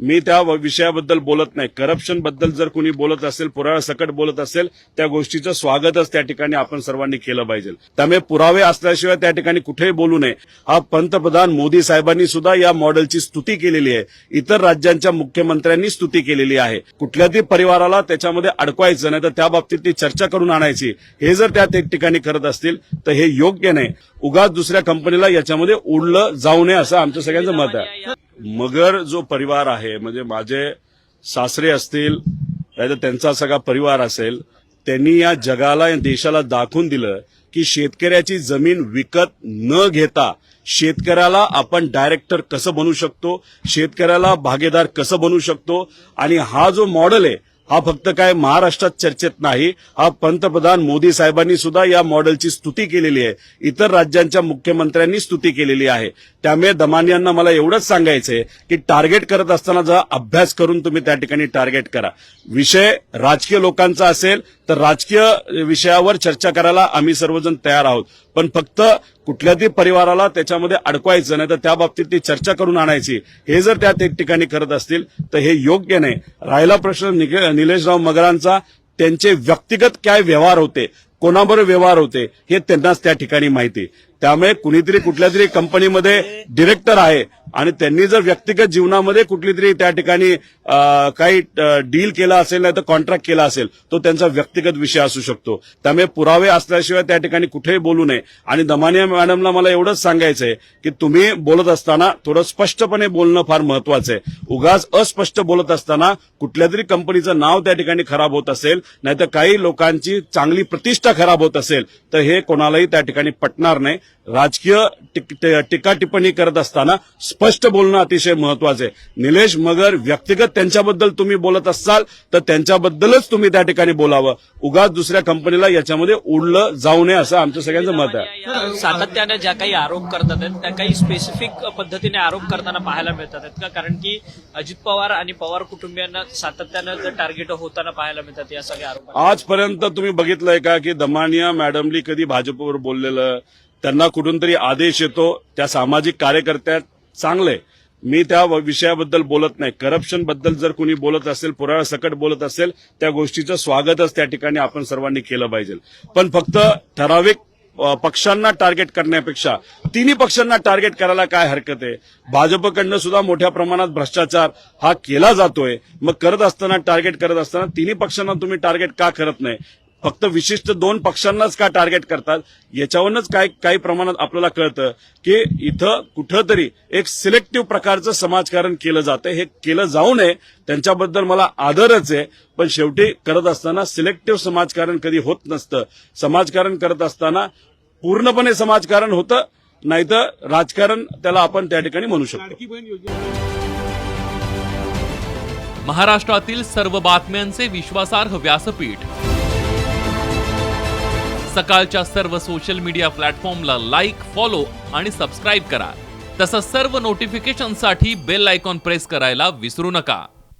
मी त्या विषयाबद्दल बोलत नाही। करप्शन बद्दल जर कोणी बोलत असेल, पुराव्यासकट बोलत असेल, त्या गोष्टीचं स्वागतच त्या ठिकाणी आपण सर्वांनी केलं पाहिजे। त्यामुळे पुरावे असल्याशिवाय त्या ठिकाणी कुठेही बोलू नये। हा पंतप्रधान मोदी साहेबांनी सुद्धा या मॉडेलची स्तुती केलेली आहे, इतर राज्यांच्या मुख्यमंत्र्यांनी स्तुती केलेली आहे। कुठल्याही परिवाराला त्याच्यामध्ये अडकवायचं नाही, तर त्या बाबतीत चर्चा करून आणायची। हे जर त्या ठिकाणी करत असतील तर हे योग्य नाही। उगाच दुसऱ्या कंपनीला याच्यामध्ये उडलं जाऊ नये असं आमचं सगळ्यांचं मत आहे। मगर जो परिवार आहे, म्हणजे माझे सासरे असतील नाहीतर त्यांचा सगळा परिवार असेल, त्यांनी या जगाला, या देशाला दाखवून दिलं की शेतकऱ्याची जमीन विकत न घेता शेतकऱ्याला आपण डायरेक्टर कसं बनवू शकतो, शेतकऱ्याला भागीदार कसं बनवू शकतो। आणि हा जो मॉडेल आहे, हा फक्त काय महाराष्ट्रात चर्चेत नाही, हा पंतप्रधान मोदी साहेबांनी सुद्धा या मॉडेलची स्तुती केलेली आहे, इतर राज्यांच्या मुख्यमंत्र्यांनी स्तुती केलेली आहे। त्यामुळे दमानियांना मला एवढंच सांगायचंय की टार्गेट करत असताना जरा अभ्यास करून तुम्ही त्या ठिकाणी टार्गेट करा। विषय राजकीय लोकांचा असेल तर राजकीय विषयावर चर्चा करायला आम्ही सर्वजण तयार आहोत, पण फक्त कुठल्याही परिवाराला त्याच्यामध्ये अडकवायचं नाही, तर त्या बाबतीत चर्चा करून आणायची। हे जर त्या ठिकाणी करत असतील तर हे योग्य नाही। राहिला प्रश्न निलेशराव मगरांचा, त्यांचे व्यक्तिगत काय व्यवहार होते, कोणाबरोबर व्यवहार होते, हे त्यांनाच त्या ठिकाणी माहिती। त्यामुळे कुणीतरी कुठल्यातरी कंपनीमध्ये डिरेक्टर आहे आणि त्यांनी जर व्यक्तिगत जीवनामध्ये कुठली तरी त्या ठिकाणी काही डील केला असेल, नाही तर कॉन्ट्रॅक्ट केला असेल, तो त्यांचा व्यक्तिगत विषय असू शकतो। त्यामुळे पुरावे असल्याशिवाय त्या ठिकाणी कुठेही बोलू नये। आणि दमानिया मॅडमला मला एवढंच सांगायचंय की तुम्ही बोलत असताना थोडं स्पष्टपणे बोलणं फार महत्वाचं आहे। उगाच अस्पष्ट बोलत असताना कुठल्या तरी कंपनीचं नाव त्या ठिकाणी खराब होत असेल, नाहीतर काही लोकांची चांगली प्रतिष्ठा खराब होत असेल, तर हे कोणालाही त्या ठिकाणी पटणार नाही। राजकीय टीका टिप्पणी करत असताना स्पष्ट बोलणं अतिशय महत्वाचं आहे। निलेश मगर व्यक्तिगत त्यांच्याबद्दल तुम्ही बोलत असाल तर त्यांच्याबद्दलच तुम्ही त्या ठिकाणी बोलावं। उगाच दुसऱ्या कंपनीला याच्यामध्ये उडलं जाऊ नये असं आमचं सगळ्यांचं मत आहे। सातत्याने ज्या काही आरोप करतात त्या काही स्पेसिफिक पद्धतीने आरोप करताना पाहायला मिळतात का? कारण की अजित पवार आणि पवार कुटुंबियांना सातत्यानं टार्गेट होताना पाहायला मिळतात या सगळ्या आरोप। आजपर्यंत तुम्ही बघितलंय का की दमानिया मॅडमनी कधी भाजपवर बोललेलं, त्यांना कुठून तरी आदेश येतो, त्या सामाजिक कार्यकर्त्यात चांगले, मी त्या विषयाबद्दल बोलत नाही। करप्शन बद्दल जर कोणी बोलत असेल, पुराव्यासकट बोलत असेल, त्या गोष्टीचं स्वागतच त्या ठिकाणी आपण सर्वांनी केलं पाहिजे। पण फक्त ठराविक पक्षांना टार्गेट करण्यापेक्षा तिन्ही पक्षांना टार्गेट करायला काय हरकत आहे? भाजपकडनं सुद्धा मोठ्या प्रमाणात भ्रष्टाचार हा केला जातोय, मग करत असताना टार्गेट करत असताना तिन्ही पक्षांना तुम्ही टार्गेट का करत नाही? फक्त विशिष्ट 2 पक्षांनाच का टार्गेट करतात? याच्यावरूनच काही प्रमाणात आपल्याला कळतं की इथं कुठंतरी एक सिलेक्टिव्ह प्रकारचं समाजकारण केलं जातं। हे केलं जाऊ नये, त्यांच्याबद्दल मला आदरच आहे, पण शेवटी करत असताना सिलेक्टिव्ह समाजकारण कधी होत नसतं। समाजकारण करत असताना पूर्णपणे समाजकारण होतं, नाहीतर राजकारण त्याला आपण त्या ठिकाणी म्हणू शकतो। महाराष्ट्रातील सर्व बातम्यांचे विश्वासार्ह व्यासपीठ, सकाळच्या सर्व सोशल मीडिया प्लॅटफॉर्मला लाईक, फॉलो आणि सबस्क्राईब करा। तसंच सर्व नोटिफिकेशनसाठी बेल आयकॉन प्रेस करायला विसरू नका।